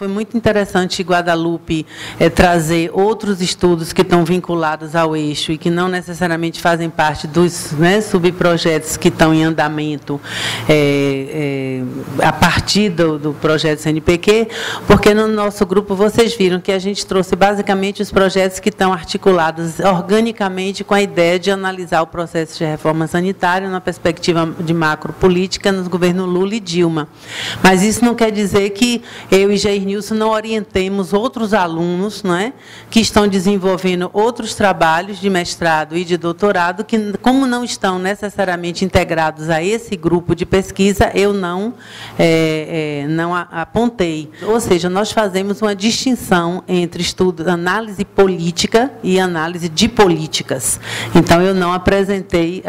Foi muito interessante, Guadalupe, trazer outros estudos que estão vinculados ao eixo e que não necessariamente fazem parte dos, né, subprojetos que estão em andamento a partir do projeto CNPq, porque no nosso grupo vocês viram que a gente trouxe basicamente os projetos que estão articulados organicamente com a ideia de analisar o processo de reforma sanitária na perspectiva de macropolítica nos governos Lula e Dilma. Mas isso não quer dizer que eu e Jair Nilson não orientemos outros alunos, não é, que estão desenvolvendo outros trabalhos de mestrado e de doutorado, que, como não estão necessariamente integrados a esse grupo de pesquisa, eu não apontei. Ou seja, nós fazemos uma distinção entre estudo, análise política e análise de políticas. Então, eu não apresentei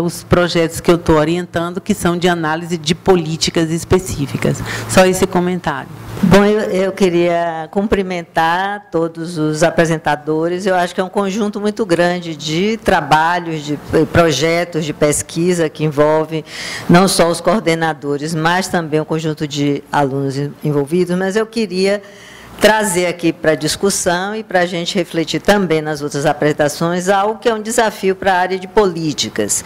os projetos que eu estou orientando, que são de análise de políticas específicas. Só esse comentário. Bom, eu queria cumprimentar todos os apresentadores. Eu acho que é um conjunto muito grande de trabalhos, de projetos de pesquisa que envolve não só os coordenadores, mas também um conjunto de alunos envolvidos. Mas eu queria trazer aqui para a discussão e para a gente refletir também nas outras apresentações algo que é um desafio para a área de políticas,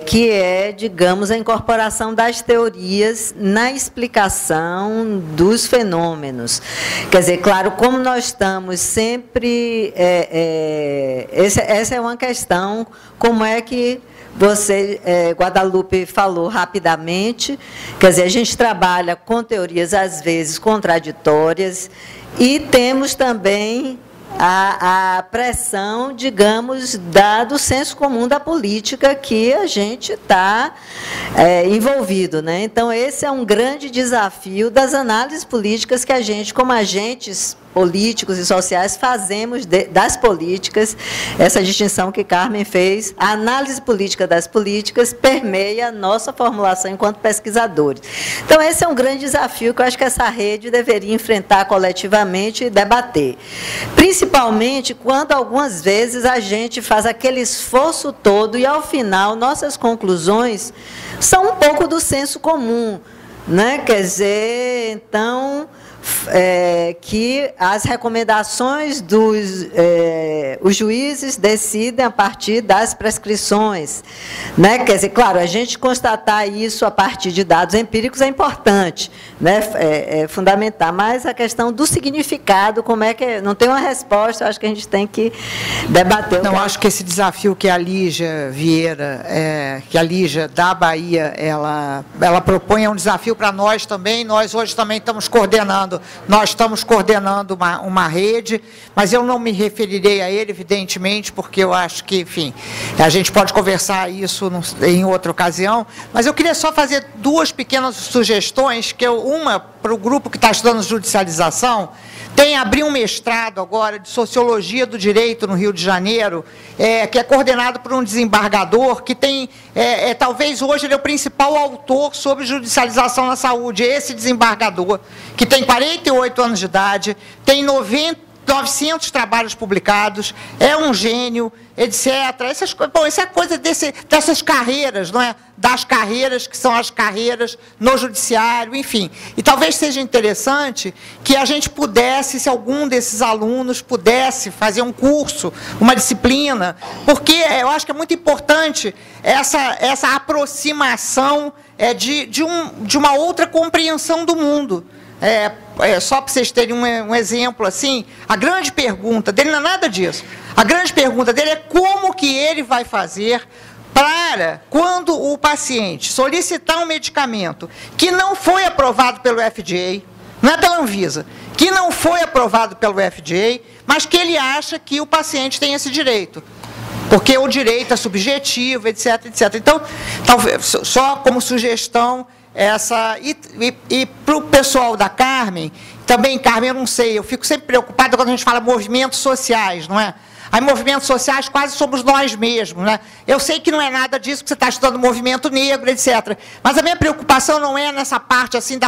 que é, digamos, a incorporação das teorias na explicação dos fenômenos. Quer dizer, claro, como nós estamos sempre... essa é uma questão, como é que você, Guadalupe, falou rapidamente, quer dizer, a gente trabalha com teorias, às vezes, contraditórias, e temos também a pressão, digamos, do senso comum da política que a gente está envolvido, né? Então, esse é um grande desafio das análises políticas que a gente, como agentes políticos e sociais, fazemos das políticas, essa distinção que Carmen fez. A análise política das políticas permeia a nossa formulação enquanto pesquisadores. Então, esse é um grande desafio que eu acho que essa rede deveria enfrentar coletivamente e debater. Principalmente quando, algumas vezes, a gente faz aquele esforço todo e, ao final, nossas conclusões são um pouco do senso comum, né? Quer dizer, então... que as recomendações os juízes decidem a partir das prescrições, né? Quer dizer, claro, a gente constatar isso a partir de dados empíricos é importante, né? É fundamental, mas a questão do significado, como é que não tem uma resposta, eu acho que a gente tem que debater. Não, acho que esse desafio que a Lígia Vieira, que a Lígia da Bahia, ela propõe, é um desafio para nós também. Nós hoje também estamos coordenando uma rede, mas eu não me referirei a ele, evidentemente, porque eu acho que, enfim, a gente pode conversar isso em outra ocasião, mas eu queria só fazer duas pequenas sugestões, uma para o grupo que está estudando judicialização. Tem abrir um mestrado agora de Sociologia do Direito no Rio de Janeiro, que é coordenado por um desembargador que tem, talvez hoje ele é o principal autor sobre judicialização na saúde, esse desembargador, que tem 48 anos de idade, tem 900 trabalhos publicados, é um gênio, etc. Bom, essa é a coisa dessas carreiras, não é? Das carreiras que são as carreiras no judiciário, enfim. E talvez seja interessante que a gente pudesse, se algum desses alunos pudesse fazer um curso, uma disciplina, porque eu acho que é muito importante essa aproximação de uma outra compreensão do mundo. Só para vocês terem um exemplo assim, a grande pergunta dele não é nada disso. A grande pergunta dele é como que ele vai fazer para, quando o paciente solicitar um medicamento que não foi aprovado pelo FDA, não é pela Anvisa, que não foi aprovado pelo FDA, mas que ele acha que o paciente tem esse direito. Porque o direito é subjetivo, etc, etc. Então, talvez, só como sugestão, e para o pessoal da Carmen, também, Carmen, eu não sei, eu fico sempre preocupada quando a gente fala movimentos sociais, não é? Aí movimentos sociais quase somos nós mesmos, né? Eu sei que não é nada disso, que você está estudando movimento negro, etc. Mas a minha preocupação não é nessa parte assim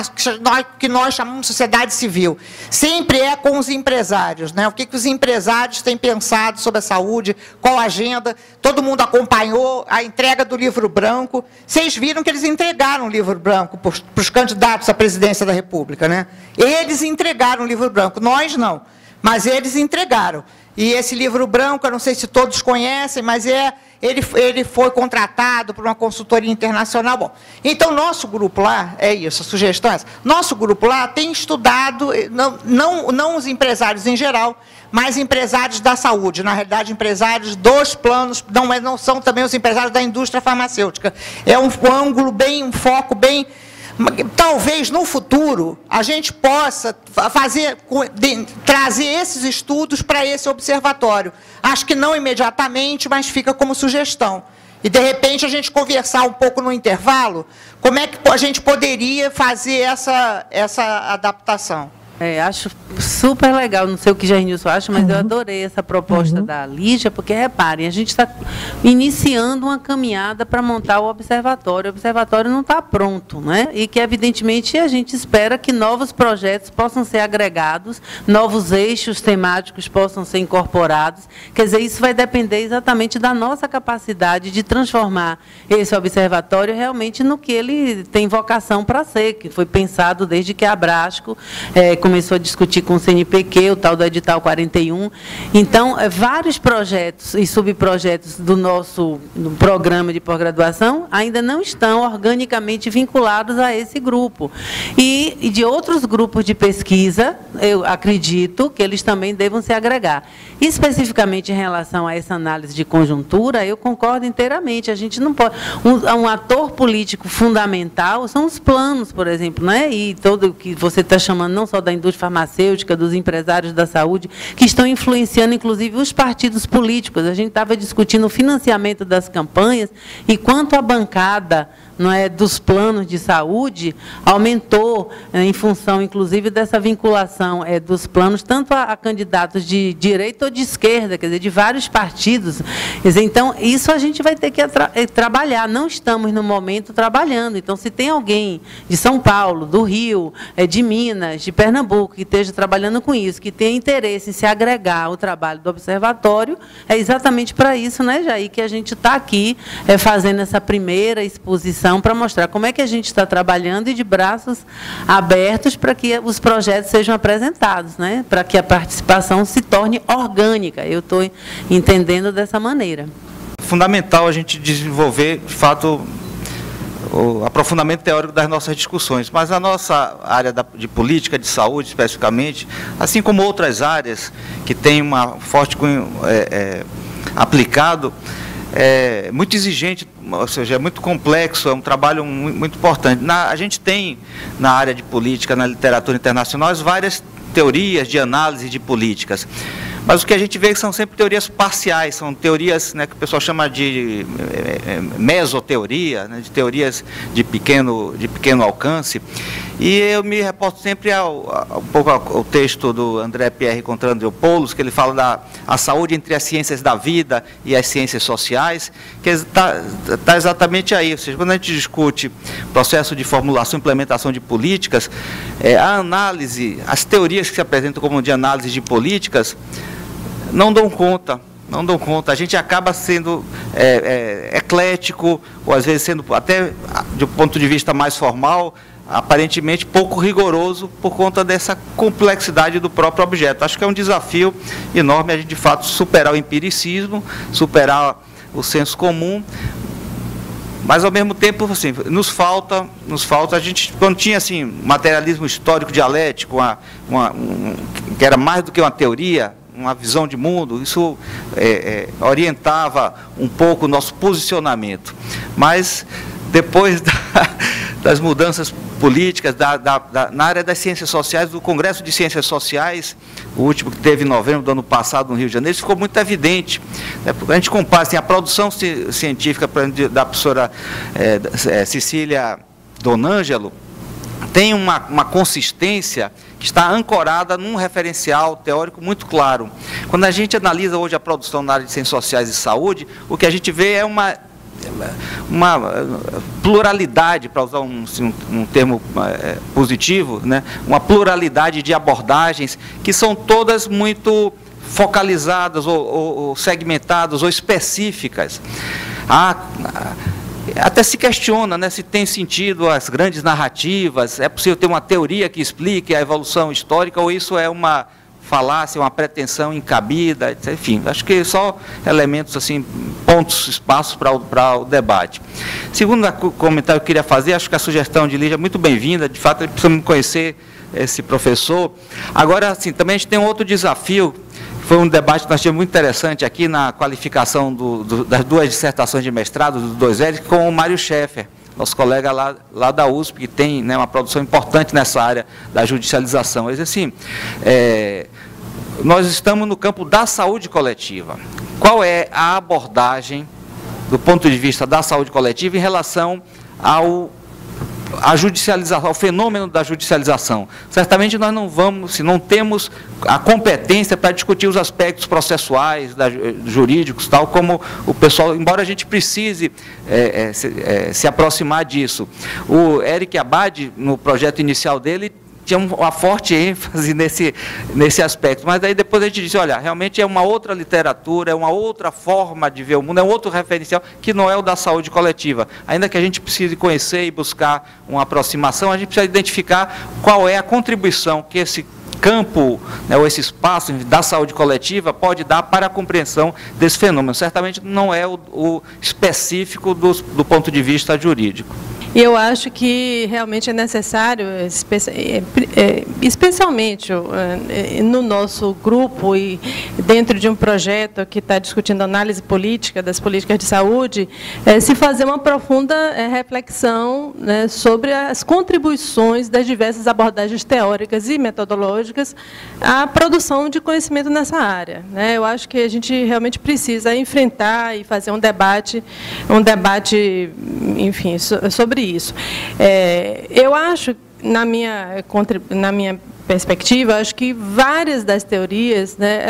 que nós chamamos de sociedade civil. Sempre é com os empresários, né? O que os empresários têm pensado sobre a saúde, qual a agenda. Todo mundo acompanhou a entrega do livro branco. Vocês viram que eles entregaram o livro branco para os candidatos à presidência da República, né? Eles entregaram o livro branco, nós não, mas eles entregaram. E esse livro branco, eu não sei se todos conhecem, mas ele foi contratado por uma consultoria internacional. Bom, então, nosso grupo lá, é isso, a sugestão é essa. Nosso grupo lá tem estudado, não os empresários em geral, mas empresários da saúde, na realidade, empresários dos planos, não são também os empresários da indústria farmacêutica. É um ângulo bem, um foco bem... Talvez, no futuro, a gente possa trazer esses estudos para esse observatório. Acho que não imediatamente, mas fica como sugestão. E, de repente, a gente conversar um pouco no intervalo, como é que a gente poderia fazer essa adaptação. Acho super legal, não sei o que Jairnilson acha, mas eu adorei essa proposta da Lígia, porque, reparem, a gente está iniciando uma caminhada para montar o observatório não está pronto, né? E que, evidentemente, a gente espera que novos projetos possam ser agregados, novos eixos temáticos possam ser incorporados, quer dizer, isso vai depender exatamente da nossa capacidade de transformar esse observatório realmente no que ele tem vocação para ser, que foi pensado desde que a Abrasco começou a discutir com o CNPq, o tal do edital 41. Então, vários projetos e subprojetos do nosso programa de pós-graduação ainda não estão organicamente vinculados a esse grupo. E de outros grupos de pesquisa, eu acredito que eles também devam se agregar. Especificamente em relação a essa análise de conjuntura, eu concordo inteiramente. A gente não pode... Um ator político fundamental são os planos, por exemplo, né? E todo o que você está chamando não só da indústria farmacêutica, dos empresários da saúde, que estão influenciando, inclusive, os partidos políticos. A gente estava discutindo o financiamento das campanhas e quanto a bancada dos planos de saúde aumentou em função, inclusive, dessa vinculação dos planos, tanto a candidatos de direita ou de esquerda, quer dizer, de vários partidos. Quer dizer, então, isso a gente vai ter que trabalhar. Não estamos, no momento, trabalhando. Então, se tem alguém de São Paulo, do Rio, de Minas, de Pernambuco, que esteja trabalhando com isso, que tenha interesse em se agregar ao trabalho do observatório, é exatamente para isso, né, Jair, que a gente está aqui fazendo essa primeira exposição para mostrar como é que a gente está trabalhando e de braços abertos para que os projetos sejam apresentados, né? Para que a participação se torne orgânica. Eu estou entendendo dessa maneira. Fundamental a gente desenvolver, de fato, o aprofundamento teórico das nossas discussões, mas a nossa área de política de saúde, especificamente, assim como outras áreas que têm uma forte cunho aplicado, é muito exigente, ou seja, é muito complexo, é um trabalho muito importante. A gente tem, na área de política, na literatura internacional, várias teorias de análise de políticas. Mas o que a gente vê são sempre teorias parciais, são teorias, né, que o pessoal chama de mesoteoria, né, de teorias de pequeno alcance. E eu me reporto sempre um pouco ao texto do André Pierre contra Andreopoulos, que ele fala da saúde entre as ciências da vida e as ciências sociais, que está exatamente aí. Ou seja, quando a gente discute processo de formulação e implementação de políticas, a análise, as teorias que se apresentam como de análise de políticas, não dão conta. A gente acaba sendo eclético, ou às vezes sendo até, do ponto de vista mais formal, aparentemente pouco rigoroso por conta dessa complexidade do próprio objeto. Acho que é um desafio enorme a gente, de fato, superar o empiricismo, superar o senso comum, mas, ao mesmo tempo, assim, nos falta, a gente, quando tinha, assim, materialismo histórico dialético, que era mais do que uma teoria, uma visão de mundo, isso orientava um pouco o nosso posicionamento. Mas, depois das mudanças políticas, na área das ciências sociais, do Congresso de Ciências Sociais, o último que teve em novembro do ano passado no Rio de Janeiro, isso ficou muito evidente. Né? A gente compara assim, a produção científica da professora Cecília Donângelo, tem uma consistência que está ancorada num referencial teórico muito claro. Quando a gente analisa hoje a produção na área de ciências sociais e saúde, o que a gente vê é uma pluralidade, para usar um termo positivo, né? Uma pluralidade de abordagens que são todas muito focalizadas ou segmentadas ou específicas. Até se questiona, né, se tem sentido as grandes narrativas, é possível ter uma teoria que explique a evolução histórica ou isso é uma falácia, uma pretensão encabida, enfim, acho que só elementos, assim, pontos, espaços para o debate. Segundo comentário que eu queria fazer, acho que a sugestão de Lígia é muito bem-vinda, de fato, precisamos conhecer esse professor. Agora, assim, também a gente tem um outro desafio. Foi um debate que nós tivemos muito interessante aqui na qualificação das 2 dissertações de mestrado, dos 2 L's, com o Mário Schaeffer, nosso colega lá da USP, que tem, né, uma produção importante nessa área da judicialização. Ele diz assim, nós estamos no campo da saúde coletiva. Qual é a abordagem, do ponto de vista da saúde coletiva, em relação a judicialização, ao fenômeno da judicialização? Certamente nós não vamos, se não temos a competência para discutir os aspectos processuais, jurídicos, tal como o pessoal, embora a gente precise se aproximar disso. O Eric Abad, no projeto inicial dele, tinha uma forte ênfase nesse aspecto, mas aí depois a gente disse, olha, realmente é uma outra literatura, é uma outra forma de ver o mundo, é um outro referencial que não é o da saúde coletiva. Ainda que a gente precise conhecer e buscar uma aproximação, a gente precisa identificar qual é a contribuição que esse campo, né, ou esse espaço da saúde coletiva pode dar para a compreensão desse fenômeno. Certamente não é o específico do ponto de vista jurídico. E eu acho que realmente é necessário, especialmente no nosso grupo e dentro de um projeto que está discutindo análise política das políticas de saúde, se fazer uma profunda reflexão, né, sobre as contribuições das diversas abordagens teóricas e metodológicas à produção de conhecimento nessa área, né? Eu acho que a gente realmente precisa enfrentar e fazer um debate, enfim, sobre isso. Eu acho, na minha perspectiva, acho que várias das teorias, né,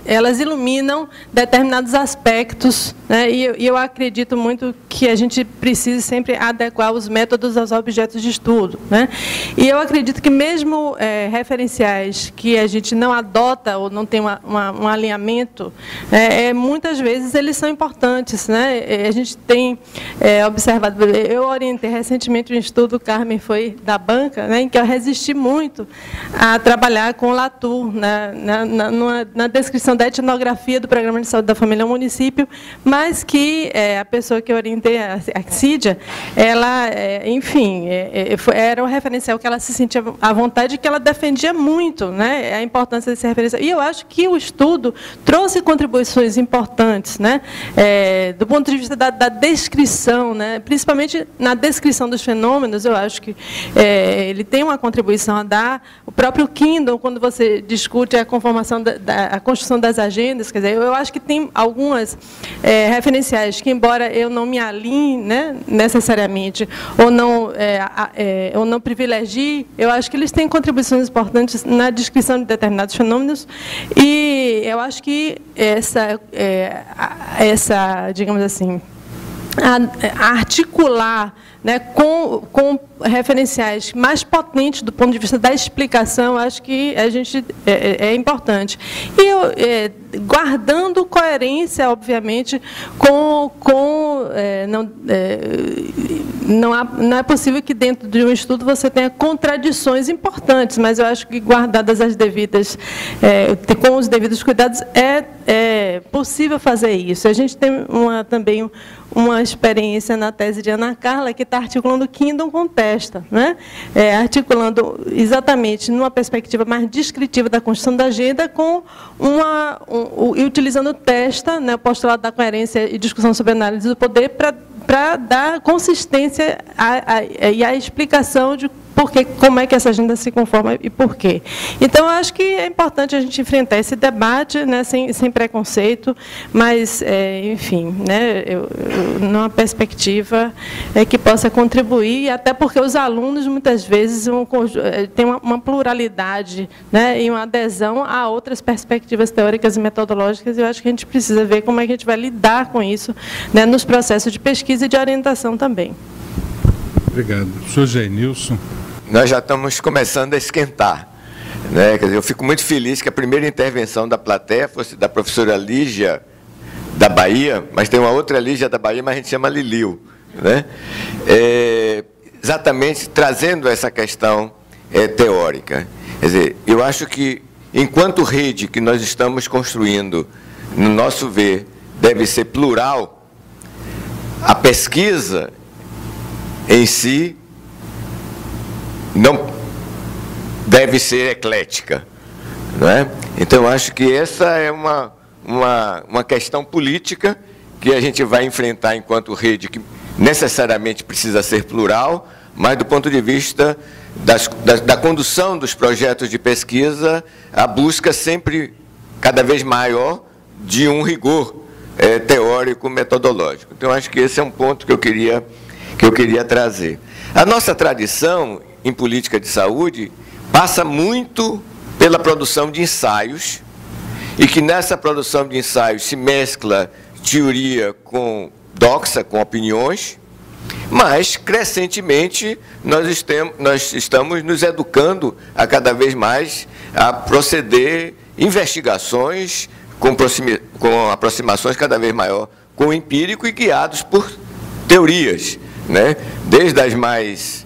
elas iluminam determinados aspectos, né, e eu acredito muito que a gente precisa sempre adequar os métodos aos objetos de estudo, né? E eu acredito que mesmo referenciais que a gente não adota ou não tem um alinhamento, muitas vezes eles são importantes, né? A gente tem observado, eu orientei recentemente um estudo, Carmen foi da banca, né, em que eu resisti muito a trabalhar com o Latour, na descrição da etnografia do Programa de Saúde da Família ao Município, mas que a pessoa que eu orientei, a Cídia, ela, enfim, era um referencial que ela se sentia à vontade e que ela defendia muito, né, a importância desse referencial. E eu acho que o estudo trouxe contribuições importantes, né, do ponto de vista da descrição, né, principalmente na descrição dos fenômenos. Eu acho que ele tem uma contribuição a dar. O próprio Kindle, quando você discute a conformação a construção das agendas, quer dizer, eu acho que tem algumas referenciais que, embora eu não me alinhe, né, necessariamente, ou não privilegie, eu acho que eles têm contribuições importantes na descrição de determinados fenômenos, e eu acho que essa digamos assim, articular, né, com referenciais mais potentes do ponto de vista da explicação, acho que a gente é importante. E guardando coerência, obviamente, não é possível que dentro de um estudo você tenha contradições importantes, mas eu acho que guardadas as devidas, com os devidos cuidados, é possível fazer isso. A gente tem também uma experiência na tese de Ana Carla, que está articulando Kindle com Testa, né? Articulando exatamente numa perspectiva mais descritiva da construção da agenda, e utilizando Testa, né, o postulado da coerência e discussão sobre análise do poder, para dar consistência e a explicação de como é que essa agenda se conforma e por quê. Então, eu acho que é importante a gente enfrentar esse debate, né, sem preconceito, mas, enfim, né, numa perspectiva que possa contribuir, até porque os alunos, muitas vezes, têm uma pluralidade, né, e uma adesão a outras perspectivas teóricas e metodológicas, e eu acho que a gente precisa ver como é que a gente vai lidar com isso, né, nos processos de pesquisa e de orientação também. Obrigado. Sr. Genilson. Nós já estamos começando a esquentar, né? Quer dizer, eu fico muito feliz que a primeira intervenção da plateia fosse da professora Lígia, da Bahia, mas tem uma outra Lígia da Bahia, mas a gente chama Liliu, né? Exatamente trazendo essa questão teórica. Quer dizer, eu acho que, enquanto rede que nós estamos construindo, no nosso ver, deve ser plural, a pesquisa em si não deve ser eclética, não é? Então, acho que essa é uma questão política que a gente vai enfrentar enquanto rede, que necessariamente precisa ser plural, mas do ponto de vista da condução dos projetos de pesquisa, a busca sempre cada vez maior de um rigor teórico, metodológico. Então, acho que esse é um ponto que eu queria trazer. A nossa tradição em política de saúde passa muito pela produção de ensaios, e que nessa produção de ensaios se mescla teoria com doxa, com opiniões, mas, crescentemente, nós estamos nos educando a cada vez mais a proceder investigações com aproximações cada vez maior com o empírico e guiados por teorias, né? Desde as mais,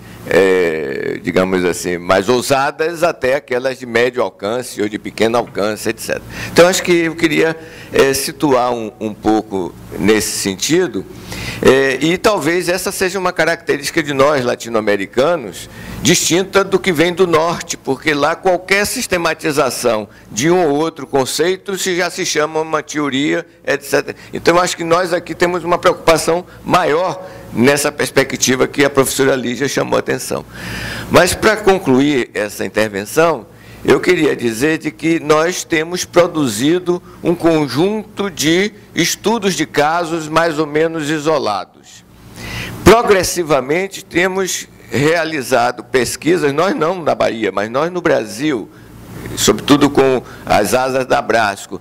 digamos assim, mais ousadas até aquelas de médio alcance ou de pequeno alcance, etc. Então, acho que eu queria situar um pouco nesse sentido, e talvez essa seja uma característica de nós, latino-americanos, distinta do que vem do norte, porque lá qualquer sistematização de um ou outro conceito já se chama uma teoria, etc. Então, acho que nós aqui temos uma preocupação maior nessa perspectiva que a professora Lígia chamou a atenção. Mas, para concluir essa intervenção, eu queria dizer de que nós temos produzido um conjunto de estudos de casos mais ou menos isolados. Progressivamente, temos realizado pesquisas, nós não na Bahia, mas nós no Brasil, sobretudo com as asas da Abrasco,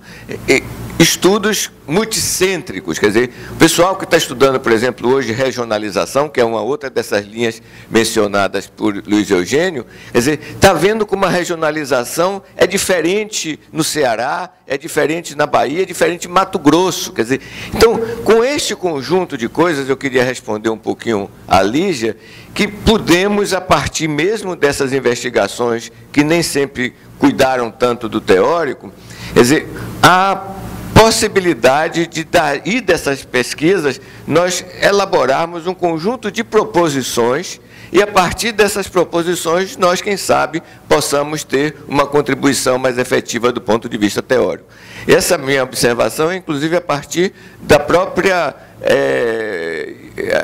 estudos multicêntricos, quer dizer, o pessoal que está estudando, por exemplo, hoje regionalização, que é uma outra dessas linhas mencionadas por Luiz Eugênio, quer dizer, está vendo como a regionalização é diferente no Ceará, é diferente na Bahia, é diferente em Mato Grosso, quer dizer, então, com este conjunto de coisas, eu queria responder um pouquinho à Lígia, que pudemos, a partir mesmo dessas investigações, que nem sempre cuidaram tanto do teórico, quer dizer, a possibilidade de, daí dessas pesquisas, nós elaborarmos um conjunto de proposições e, a partir dessas proposições, nós, quem sabe, possamos ter uma contribuição mais efetiva do ponto de vista teórico. Essa minha observação é, inclusive, a partir da própria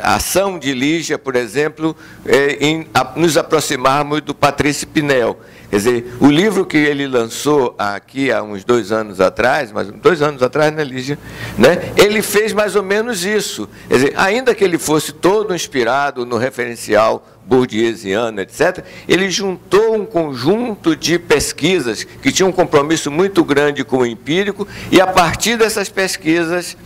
ação de Lígia, por exemplo, em nos aproximarmos do Patrício Pinel. Quer dizer, o livro que ele lançou aqui há uns 2 anos atrás, mas 2 anos atrás, né, Lígia? Né? Ele fez mais ou menos isso. Quer dizer, ainda que ele fosse todo inspirado no referencial bourdieusiano, etc., ele juntou um conjunto de pesquisas que tinham um compromisso muito grande com o empírico, e, a partir dessas pesquisas,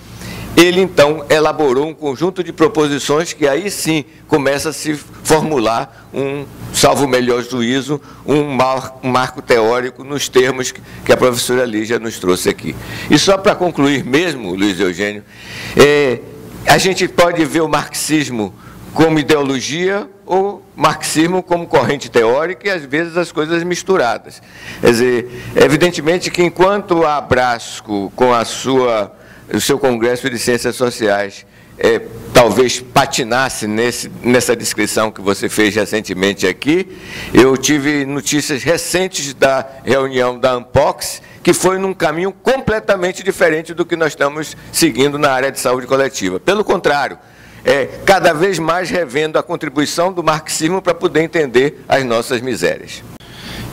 ele, então, elaborou um conjunto de proposições que aí sim começa a se formular salvo o melhor juízo, um marco teórico nos termos que a professora Lígia nos trouxe aqui. E só para concluir mesmo, Luiz Eugênio, a gente pode ver o marxismo como ideologia ou marxismo como corrente teórica, e às vezes as coisas misturadas. Quer dizer, evidentemente que enquanto a Abrasco, com o seu Congresso de Ciências Sociais, talvez patinasse nessa descrição que você fez recentemente aqui, eu tive notícias recentes da reunião da Ampox, que foi num caminho completamente diferente do que nós estamos seguindo na área de saúde coletiva. Pelo contrário, cada vez mais revendo a contribuição do marxismo para poder entender as nossas misérias.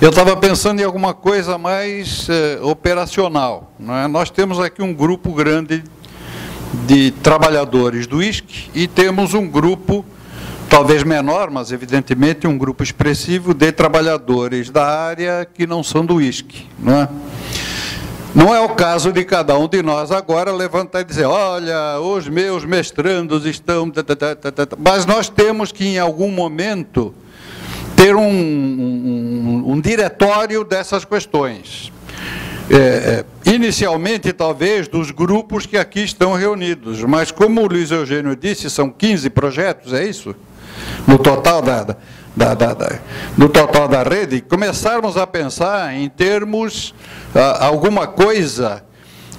Eu estava pensando em alguma coisa mais operacional, não é? Nós temos aqui um grupo grande de trabalhadores do ISC e temos um grupo, talvez menor, mas evidentemente um grupo expressivo de trabalhadores da área que não são do ISC, não é? Não é o caso de cada um de nós agora levantar e dizer, olha, os meus mestrandos estão... Mas nós temos que, em algum momento, ter um diretório dessas questões. Inicialmente, talvez, dos grupos que aqui estão reunidos, mas como o Luiz Eugênio disse, são 15 projetos, é isso? No total no total da rede, começarmos a pensar em termos alguma coisa.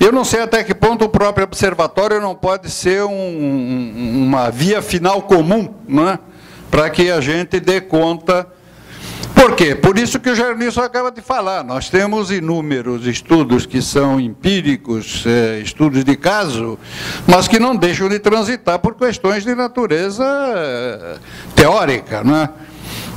Eu não sei até que ponto o próprio observatório não pode ser uma via final comum, não é? Para que a gente dê conta. Por quê? Por isso que o Jair Nilson acaba de falar. Nós temos inúmeros estudos que são empíricos, estudos de caso, mas que não deixam de transitar por questões de natureza teórica, não é?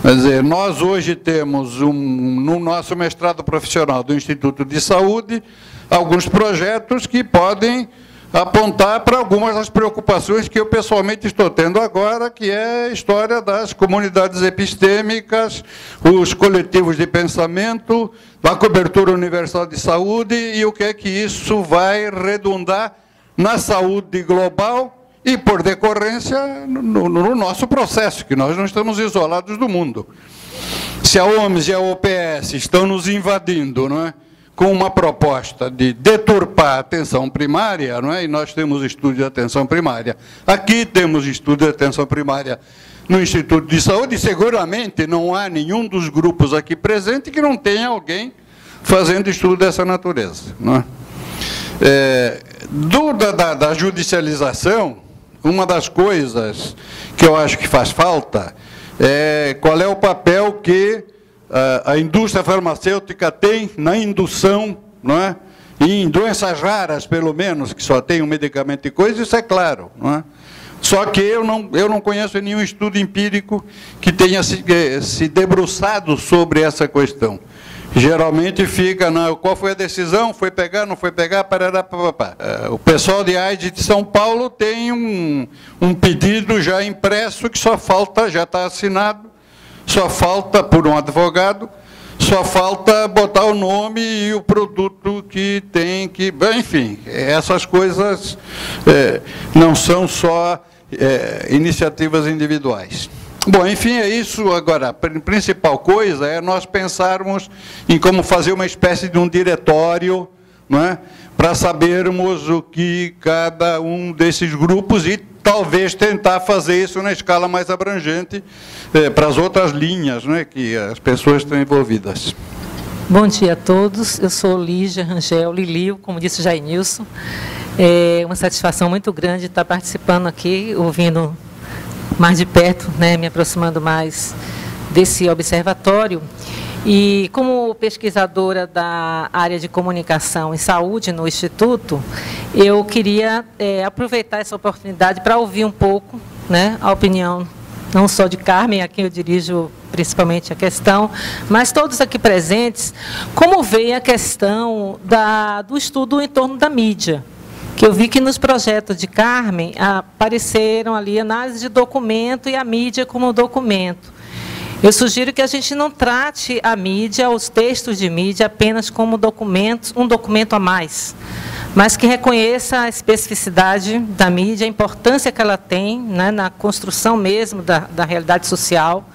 Quer dizer, nós hoje temos, no nosso mestrado profissional do Instituto de Saúde, alguns projetos que podem apontar para algumas das preocupações que eu pessoalmente estou tendo agora, que é a história das comunidades epistêmicas, os coletivos de pensamento, a cobertura universal de saúde e o que é que isso vai redundar na saúde global e, por decorrência, no nosso processo, que nós não estamos isolados do mundo. Se a OMS e a OPS estão nos invadindo, não é? Com uma proposta de deturpar a atenção primária, não é? E nós temos estudo de atenção primária. Aqui temos estudo de atenção primária no Instituto de Saúde, e seguramente não há nenhum dos grupos aqui presente que não tenha alguém fazendo estudo dessa natureza, não é? Da judicialização, uma das coisas que eu acho que faz falta é qual é o papel que a indústria farmacêutica tem na indução, não é? Em doenças raras, pelo menos, que só tem um medicamento e coisa, isso é claro, não é? Só que eu não conheço nenhum estudo empírico que tenha se debruçado sobre essa questão. Geralmente fica, qual foi a decisão, foi pegar, não foi pegar, parará, papapá. O pessoal de AIDS de São Paulo tem um pedido já impresso que só falta, já está assinado, só falta, por um advogado, só falta botar o nome e o produto que tem que... Enfim, essas coisas não são só iniciativas individuais. Bom, enfim, é isso. Agora, a principal coisa é nós pensarmos em como fazer uma espécie de um diretório, não é? Para sabermos o que cada um desses grupos, e talvez tentar fazer isso na escala mais abrangente para as outras linhas, não é? Que as pessoas estão envolvidas. Bom dia a todos. Eu sou Lígia Rangel Lilio, como disse o Jair Nilson. É uma satisfação muito grande estar participando aqui, ouvindo mais de perto, né, me aproximando mais desse observatório. E como pesquisadora da área de comunicação e saúde no Instituto, eu queria aproveitar essa oportunidade para ouvir um pouco, né, a opinião não só de Carmen, a quem eu dirijo principalmente a questão, mas todos aqui presentes, como veio a questão do estudo em torno da mídia. Que eu vi que nos projetos de Carmen apareceram ali análise de documento e a mídia como documento. Eu sugiro que a gente não trate a mídia, os textos de mídia, apenas como documentos, um documento a mais, mas que reconheça a especificidade da mídia, a importância que ela tem, né, na construção mesmo da realidade social,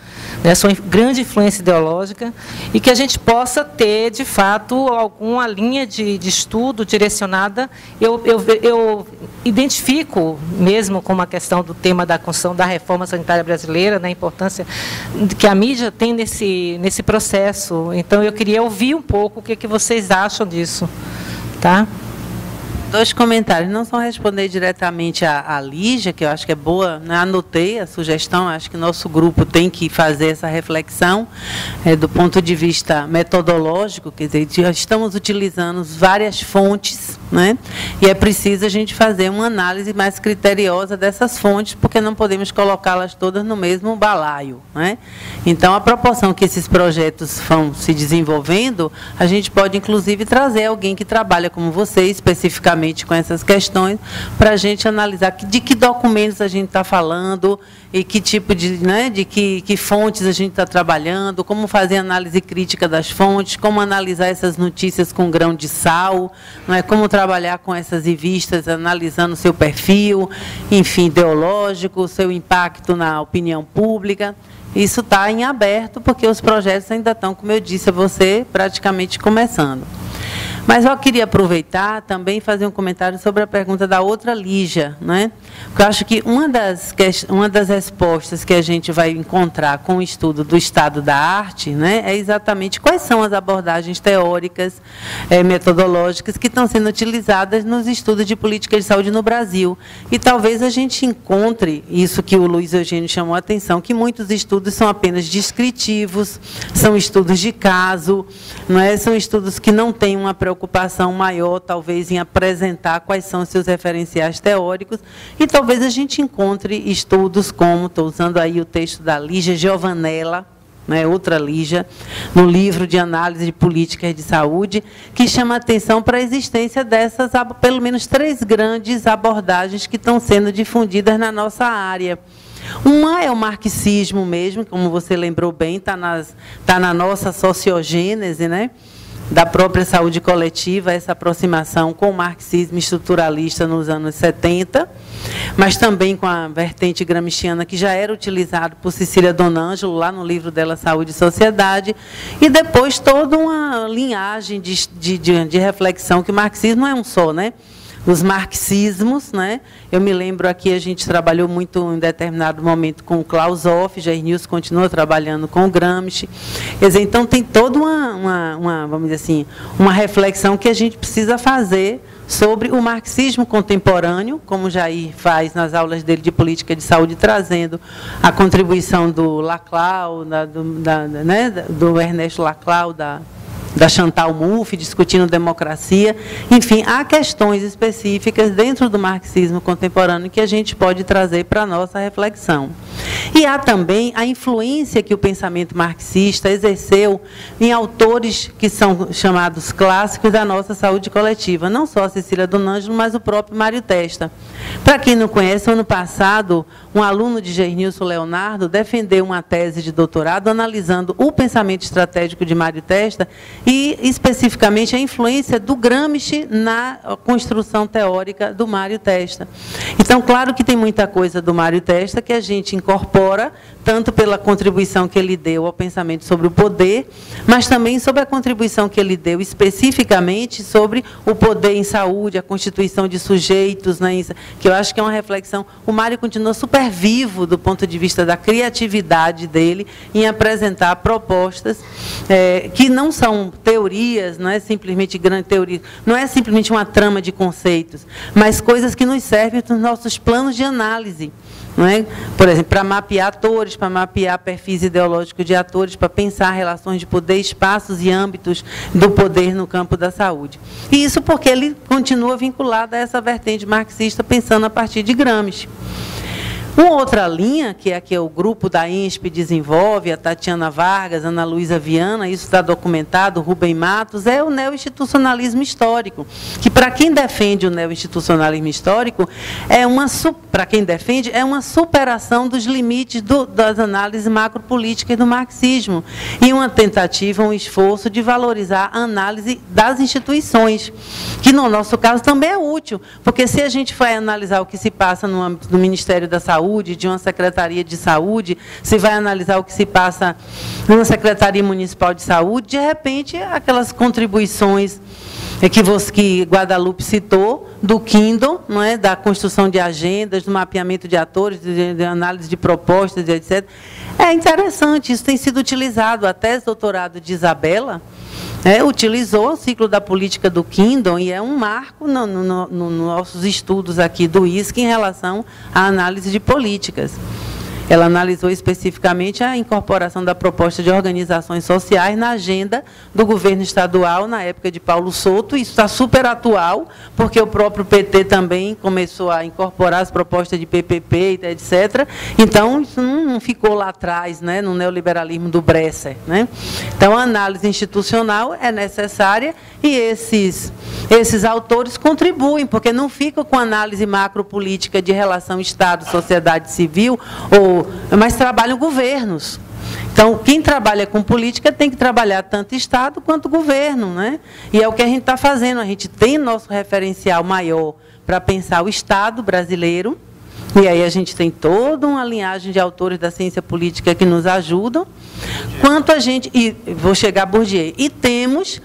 né, sua grande influência ideológica, e que a gente possa ter, de fato, alguma linha de estudo direcionada. Eu identifico, mesmo com uma questão do tema da construção da reforma sanitária brasileira, né, a importância que a mídia tem nesse processo. Então, eu queria ouvir um pouco o que vocês acham disso. Tá? Dois comentários. Não só responder diretamente à Lígia, que eu acho que é boa, né? Anotei a sugestão, acho que nosso grupo tem que fazer essa reflexão do ponto de vista metodológico, quer dizer, já estamos utilizando várias fontes, né? E é preciso a gente fazer uma análise mais criteriosa dessas fontes, porque não podemos colocá-las todas no mesmo balaio, né? Então, a proporção que esses projetos vão se desenvolvendo, a gente pode, inclusive, trazer alguém que trabalha como você, especificamente com essas questões, para a gente analisar de que documentos a gente está falando e que tipo de, né, de que fontes a gente está trabalhando, como fazer análise crítica das fontes, como analisar essas notícias com grão de sal, não é? Como trabalhar com essas revistas, analisando o seu perfil, enfim, ideológico, o seu impacto na opinião pública. Isso está em aberto, porque os projetos ainda estão, como eu disse a você, praticamente começando. Mas eu queria aproveitar também e fazer um comentário sobre a pergunta da outra Lígia, né? Porque eu acho que uma das respostas que a gente vai encontrar com o estudo do estado da arte, né, é exatamente quais são as abordagens teóricas, metodológicas que estão sendo utilizadas nos estudos de política de saúde no Brasil. E talvez a gente encontre isso que o Luiz Eugênio chamou a atenção, que muitos estudos são apenas descritivos, são estudos de caso, não é? São estudos que não têm uma preocupação maior, talvez, em apresentar quais são os seus referenciais teóricos, e talvez a gente encontre estudos como, estou usando aí o texto da Lígia Giovanella, né, outra Lígia, no livro de análise de políticas de saúde, que chama a atenção para a existência dessas, pelo menos 3 grandes abordagens que estão sendo difundidas na nossa área. Uma é o marxismo mesmo, como você lembrou bem, está na nossa sociogênese, né, da própria saúde coletiva, essa aproximação com o marxismo estruturalista nos anos 70, mas também com a vertente gramsciana, que já era utilizado por Cecília Donângelo, lá no livro dela, Saúde e Sociedade, e depois toda uma linhagem de reflexão, que o marxismo não é um só, né? Os marxismos, né? Eu me lembro aqui, a gente trabalhou muito em determinado momento com o Klaus Hoff, Jair Nilson continua trabalhando com o Gramsci. Quer dizer, então tem toda vamos dizer assim, uma reflexão que a gente precisa fazer sobre o marxismo contemporâneo, como Jair faz nas aulas dele de política de saúde, trazendo a contribuição do Laclau, do Ernesto Laclau, da Chantal Mouffe, discutindo democracia. Enfim, há questões específicas dentro do marxismo contemporâneo que a gente pode trazer para a nossa reflexão. E há também a influência que o pensamento marxista exerceu em autores que são chamados clássicos da nossa saúde coletiva, não só a Cecília Donângelo, mas o próprio Mário Testa. Para quem não conhece, ano passado, um aluno de Jair Nilson Leonardo defendeu uma tese de doutorado analisando o pensamento estratégico de Mário Testa e, especificamente, a influência do Gramsci na construção teórica do Mário Testa. Então, claro que tem muita coisa do Mário Testa que a gente incorpora, tanto pela contribuição que ele deu ao pensamento sobre o poder, mas também sobre a contribuição que ele deu especificamente sobre o poder em saúde, a constituição de sujeitos, né, que eu acho que é uma reflexão. O Mário continua super vivo do ponto de vista da criatividade dele em apresentar propostas que não são teorias, não é simplesmente grande teoria, não é simplesmente uma trama de conceitos, mas coisas que nos servem nos nossos planos de análise. Não é? Por exemplo, para mapear atores, para mapear perfis ideológicos de atores, para pensar relações de poder, espaços e âmbitos do poder no campo da saúde. E isso porque ele continua vinculado a essa vertente marxista, pensando a partir de Gramsci. Uma outra linha, que é a que o grupo da INSP desenvolve, a Tatiana Vargas, Ana Luísa Viana, isso está documentado, Rubem Matos, é o neoinstitucionalismo histórico, que para quem defende o neoinstitucionalismo histórico, para quem defende, é uma superação dos limites das análises macropolíticas do marxismo, e uma tentativa, um esforço de valorizar a análise das instituições, que no nosso caso também é útil, porque se a gente vai analisar o que se passa no âmbito do Ministério da Saúde, de uma Secretaria de Saúde, se vai analisar o que se passa numa Secretaria Municipal de Saúde, de repente, aquelas contribuições que Guadalupe citou, do Kindle, não é? Da construção de agendas, do mapeamento de atores, de análise de propostas, etc. É interessante, isso tem sido utilizado. A tese de doutorado de Isabela, utilizou o ciclo da política do Kindon e é um marco nos nossos estudos aqui do ISC em relação à análise de políticas. Ela analisou especificamente a incorporação da proposta de organizações sociais na agenda do governo estadual na época de Paulo Souto. Isso está super atual, porque o próprio PT também começou a incorporar as propostas de PPP, etc. Então, isso não ficou lá atrás, né, no neoliberalismo do Bresser, né? Então, a análise institucional é necessária e esses autores contribuem, porque não ficam com análise macropolítica de relação Estado-sociedade civil, mas trabalham governos. Então, quem trabalha com política tem que trabalhar tanto Estado quanto governo, né? E é o que a gente está fazendo. A gente tem nosso referencial maior para pensar o Estado brasileiro, e aí a gente tem toda uma linhagem de autores da ciência política que nos ajudam, quanto a gente, e vou chegar a Bourdieu, e temos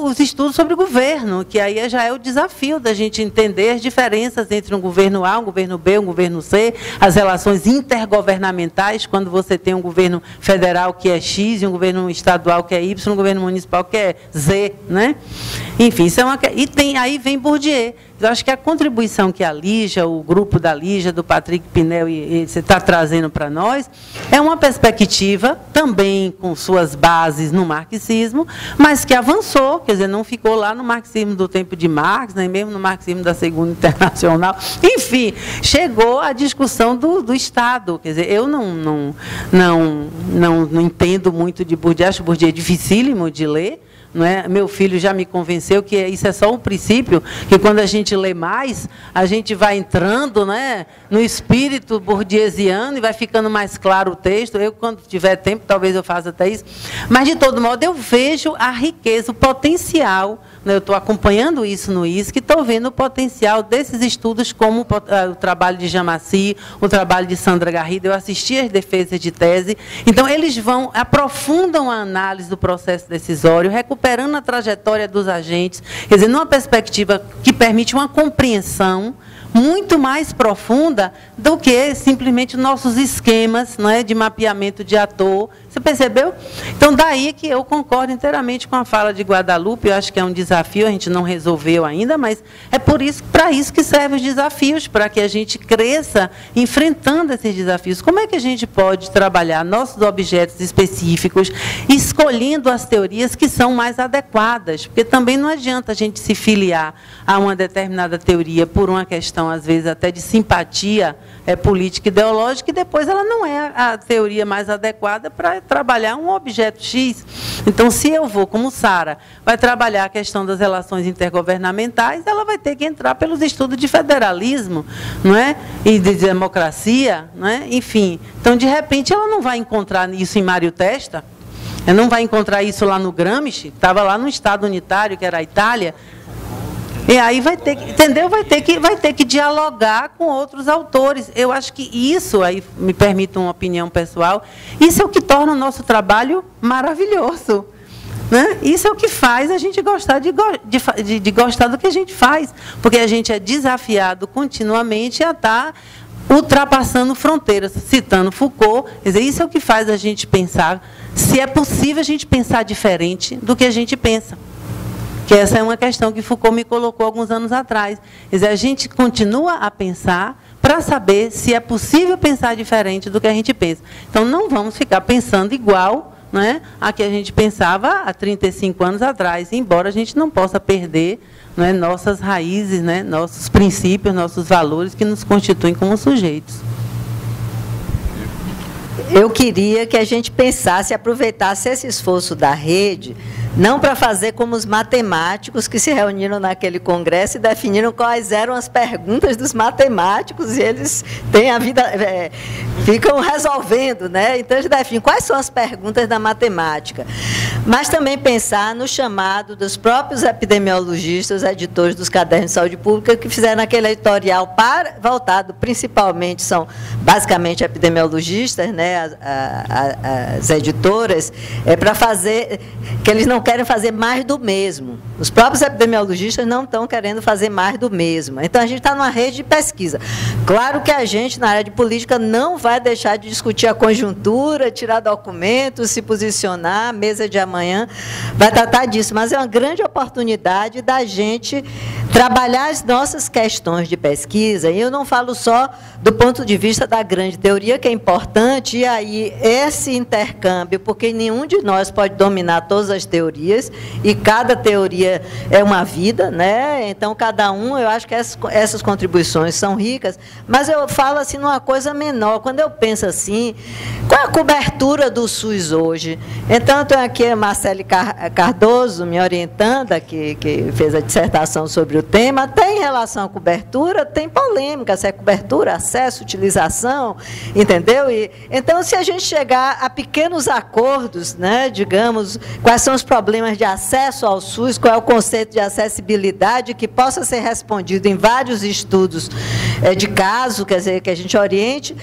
os estudos sobre o governo, que aí já é o desafio da gente entender as diferenças entre um governo A, um governo B, um governo C, as relações intergovernamentais, quando você tem um governo federal que é X, e um governo estadual que é Y, um governo municipal que é Z, né? Enfim, isso é aí vem Bourdieu. Eu acho que a contribuição que a Lígia, o grupo da Lígia, do Patrick Pinel, e você está trazendo para nós, é uma perspectiva também com suas bases no marxismo, mas que avançou, quer dizer, não ficou lá no marxismo do tempo de Marx, nem mesmo no marxismo da Segunda Internacional. Enfim, chegou à discussão do Estado. Quer dizer, eu não entendo muito de Bourdieu, acho Bourdieu dificílimo de ler. Não é? Meu filho já me convenceu que isso é só um princípio, que quando a gente lê mais, a gente vai entrando, né, no espírito bourdieusiano e vai ficando mais claro o texto. Eu, quando tiver tempo, talvez eu faça até isso. Mas, de todo modo, eu vejo a riqueza, o potencial, né, eu estou acompanhando isso no ISC, estou vendo o potencial desses estudos, como o trabalho de Jamassi, o trabalho de Sandra Garrido. Eu assisti às defesas de tese. Então, eles aprofundam a análise do processo decisório, recuperando a trajetória dos agentes, quer dizer, numa perspectiva que permite uma compreensão muito mais profunda do que simplesmente nossos esquemas, não é, de mapeamento de ator. Você percebeu? Então, daí que eu concordo inteiramente com a fala de Guadalupe. Eu acho que é um desafio, a gente não resolveu ainda, mas é para isso que servem os desafios, para que a gente cresça enfrentando esses desafios. Como é que a gente pode trabalhar nossos objetos específicos, escolhendo as teorias que são mais adequadas? Porque também não adianta a gente se filiar a uma determinada teoria por uma questão, às vezes, até de simpatia política e ideológica, e depois ela não é a teoria mais adequada para trabalhar um objeto X. Então, se eu vou, como Sara, vai trabalhar a questão das relações intergovernamentais, ela vai ter que entrar pelos estudos de federalismo, não é? E de democracia, não é? Enfim. Então, de repente, ela não vai encontrar isso em Mário Testa, ela não vai encontrar isso lá no Gramsci, estava lá no Estado unitário, que era a Itália. E aí vai ter que, entendeu? Vai ter que dialogar com outros autores. Eu acho que isso, aí me permita uma opinião pessoal, isso é o que torna o nosso trabalho maravilhoso. Né? Isso é o que faz a gente gostar de gostar do que a gente faz, porque a gente é desafiado continuamente a estar ultrapassando fronteiras, citando Foucault. Quer dizer, isso é o que faz a gente pensar se é possível a gente pensar diferente do que a gente pensa. Que essa é uma questão que Foucault me colocou alguns anos atrás. Quer dizer, a gente continua a pensar para saber se é possível pensar diferente do que a gente pensa. Então, não vamos ficar pensando igual, né, a que a gente pensava há 35 anos atrás, embora a gente não possa perder, né, nossas raízes, né, nossos princípios, nossos valores que nos constituem como sujeitos. Eu queria que a gente pensasse e aproveitasse esse esforço da rede, não para fazer como os matemáticos que se reuniram naquele congresso e definiram quais eram as perguntas dos matemáticos, e eles têm a vida, ficam resolvendo, né? Então, eles definem quais são as perguntas da matemática. Mas também pensar no chamado dos próprios epidemiologistas, editores dos cadernos de saúde pública, que fizeram aquele editorial voltado, principalmente, são basicamente epidemiologistas, né? As editoras, para fazer, que eles não querem fazer mais do mesmo. Os próprios epidemiologistas não estão querendo fazer mais do mesmo. Então, a gente está numa rede de pesquisa. Claro que a gente, na área de política, não vai deixar de discutir a conjuntura, tirar documentos, se posicionar, mesa de amanhã, amanhã vai tratar disso, mas é uma grande oportunidade da gente trabalhar as nossas questões de pesquisa, e eu não falo só do ponto de vista da grande teoria, que é importante, e aí esse intercâmbio, porque nenhum de nós pode dominar todas as teorias, e cada teoria é uma vida, né? Então, cada um, eu acho que essas contribuições são ricas, mas eu falo assim numa coisa menor, quando eu penso assim, qual é a cobertura do SUS hoje? Então, eu tenho aqui a Marcele Cardoso me orientando, que fez a dissertação sobre o tema. Tem relação à cobertura, tem polêmica, se é cobertura, acesso, utilização, entendeu? E, então, se a gente chegar a pequenos acordos, né, digamos, quais são os problemas de acesso ao SUS, qual é o conceito de acessibilidade que possa ser respondido em vários estudos de caso, quer dizer, que a gente oriente,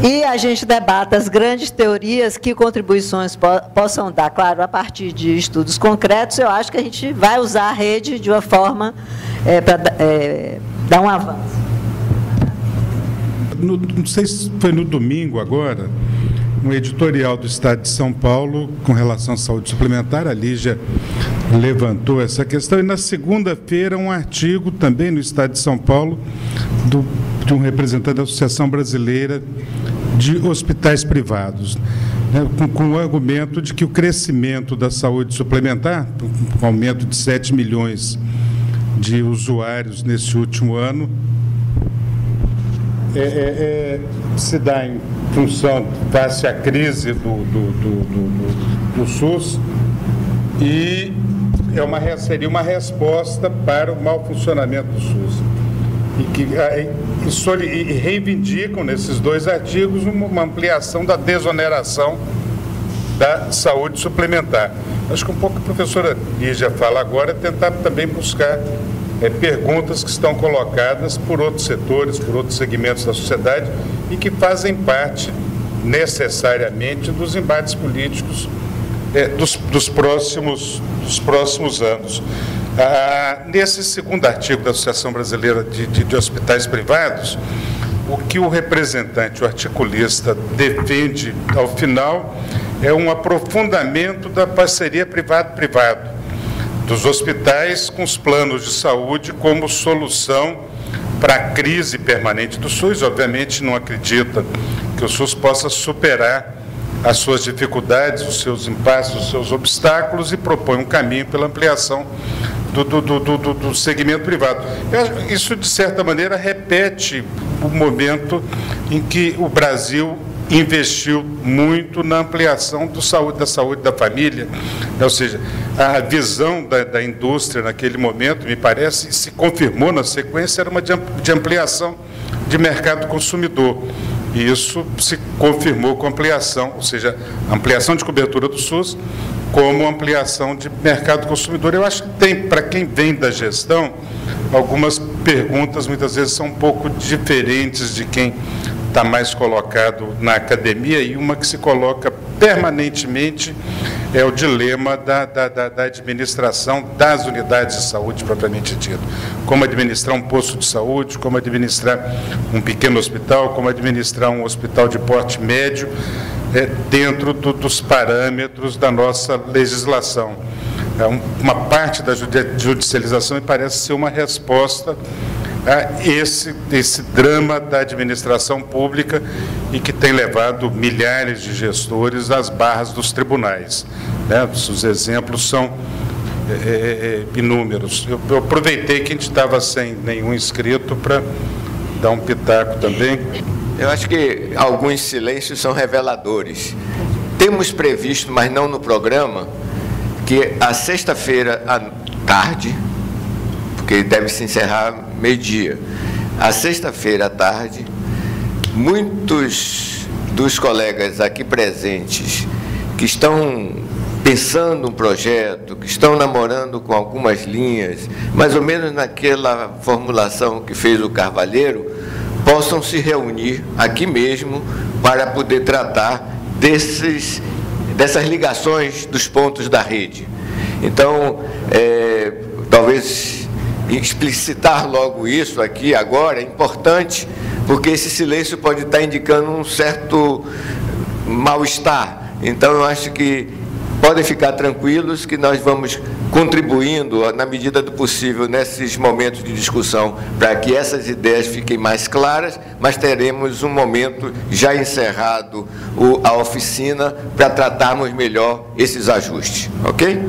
e a gente debata as grandes teorias, que contribuições possam dar, claro, a partir de estudos concretos, eu acho que a gente vai usar a rede de uma forma para dar um avanço. Não sei se foi no domingo agora, um editorial do Estado de São Paulo com relação à saúde suplementar, a Lígia levantou essa questão, e na segunda-feira um artigo também no Estado de São Paulo de um representante da Associação Brasileira de Hospitais Privados, né, com o argumento de que o crescimento da saúde suplementar, com aumento de 7 milhões de usuários nesse último ano, se dá em função, face à crise do SUS, e seria uma resposta para o mau funcionamento do SUS. E reivindicam nesses dois artigos uma ampliação da desoneração da saúde suplementar. Acho que um pouco a professora Lígia fala agora é tentar também buscar perguntas que estão colocadas por outros setores, por outros segmentos da sociedade e que fazem parte necessariamente dos embates políticos dos próximos anos. Nesse segundo artigo da Associação Brasileira de Hospitais Privados, o que o representante, o articulista, defende ao final é um aprofundamento da parceria privado-privado dos hospitais com os planos de saúde como solução para a crise permanente do SUS. Obviamente não acredita que o SUS possa superar as suas dificuldades, os seus impasses, os seus obstáculos, e propõe um caminho pela ampliação do segmento privado. Isso, de certa maneira, repete o momento em que o Brasil investiu muito na ampliação da saúde da família, ou seja, a visão da indústria naquele momento, me parece, se confirmou na sequência, era uma de ampliação de mercado consumidor. E isso se confirmou com ampliação, ou seja, ampliação de cobertura do SUS como ampliação de mercado consumidor. Eu acho que tem, para quem vem da gestão, algumas perguntas muitas vezes são um pouco diferentes de quem está mais colocado na academia, e uma que se coloca permanentemente é o dilema da administração das unidades de saúde propriamente dito. Como administrar um posto de saúde, como administrar um pequeno hospital, como administrar um hospital de porte médio, dentro dos parâmetros da nossa legislação. Uma parte da judicialização me parece ser uma resposta a esse drama da administração pública, e que tem levado milhares de gestores às barras dos tribunais, né? Os exemplos são inúmeros. Eu aproveitei que a gente estava sem nenhum inscrito para dar um pitaco também. Eu acho que alguns silêncios são reveladores. Temos previsto, mas não no programa, que a sexta-feira à tarde, porque deve se encerrar meio-dia, a sexta-feira à tarde, muitos dos colegas aqui presentes que estão pensando um projeto, que estão namorando com algumas linhas, mais ou menos naquela formulação que fez o Carvalheiro, possam se reunir aqui mesmo para poder tratar dessas ligações dos pontos da rede. Então, talvez explicitar logo isso aqui agora é importante, porque esse silêncio pode estar indicando um certo mal-estar. Então, eu acho que podem ficar tranquilos que nós vamos contribuindo, na medida do possível, nesses momentos de discussão, para que essas ideias fiquem mais claras, mas teremos um momento já encerrado a oficina para tratarmos melhor esses ajustes, ok?